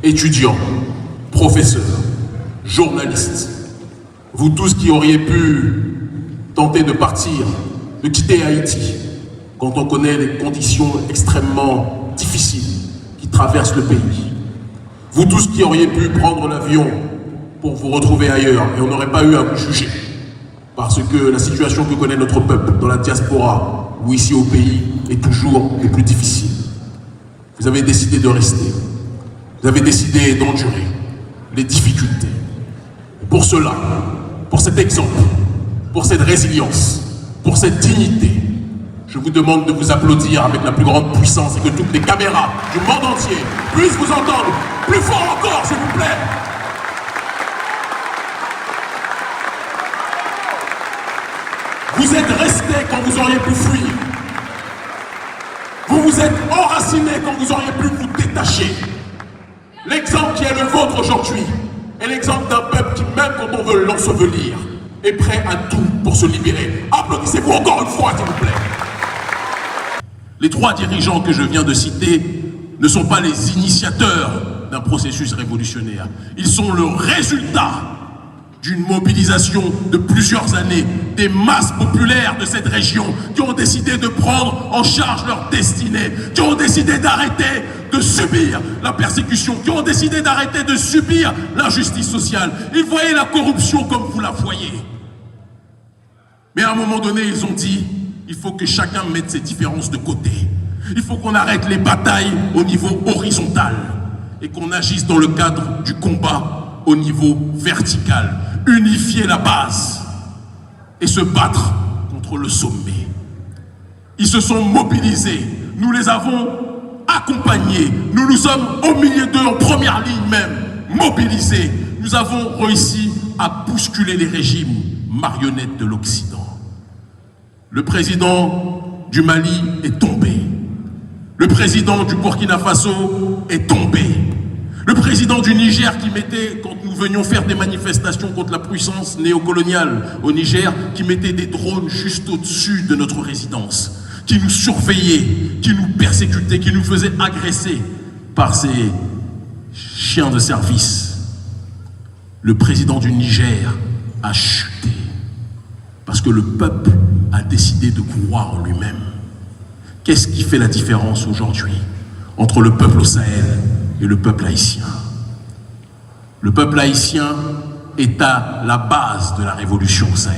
étudiants, professeurs, journalistes, vous tous qui auriez pu tenter de partir, de quitter Haïti, quand on connaît les conditions extrêmement difficiles qui traversent le pays. Vous tous qui auriez pu prendre l'avion pour vous retrouver ailleurs, et on n'aurait pas eu à vous juger, parce que la situation que connaît notre peuple dans la diaspora ou ici au pays est toujours les plus difficiles. Vous avez décidé de rester, vous avez décidé d'endurer les difficultés. Et pour cela, pour cet exemple, pour cette résilience, pour cette dignité, je vous demande de vous applaudir avec la plus grande puissance et que toutes les caméras du monde entier puissent vous entendre plus fort encore, s'il vous plaît. Vous êtes restés quand vous auriez pu fuir. Vous vous êtes enracinés quand vous auriez pu vous détacher. L'exemple qui est le vôtre aujourd'hui est l'exemple d'un peuple qui, même quand on veut l'ensevelir, est prêt à tout pour se libérer. Applaudissez-vous encore une fois, s'il vous plaît. Les trois dirigeants que je viens de citer ne sont pas les initiateurs d'un processus révolutionnaire. Ils sont le résultat d'une mobilisation de plusieurs années, des masses populaires de cette région qui ont décidé de prendre en charge leur destinée, qui ont décidé d'arrêter de subir la persécution, qui ont décidé d'arrêter de subir l'injustice sociale. Ils voyaient la corruption comme vous la voyez. Mais à un moment donné, ils ont dit, il faut que chacun mette ses différences de côté. Il faut qu'on arrête les batailles au niveau horizontal et qu'on agisse dans le cadre du combat au niveau vertical. Unifier la base et se battre contre le sommet. Ils se sont mobilisés, nous les avons accompagnés, nous nous sommes au milieu d'eux en première ligne même, mobilisés. Nous avons réussi à bousculer les régimes marionnettes de l'Occident. Le président du Mali est tombé. Le président du Burkina Faso est tombé. Le président du Niger qui mettait, quand nous venions faire des manifestations contre la puissance néocoloniale au Niger, qui mettait des drones juste au-dessus de notre résidence, qui nous surveillait, qui nous persécutait, qui nous faisait agresser par ces chiens de service. Le président du Niger a chuté parce que le peuple a décidé de croire en lui-même. Qu'est-ce qui fait la différence aujourd'hui entre le peuple au Sahel et le peuple haïtien? Le peuple haïtien est à la base de la révolution au Sahel.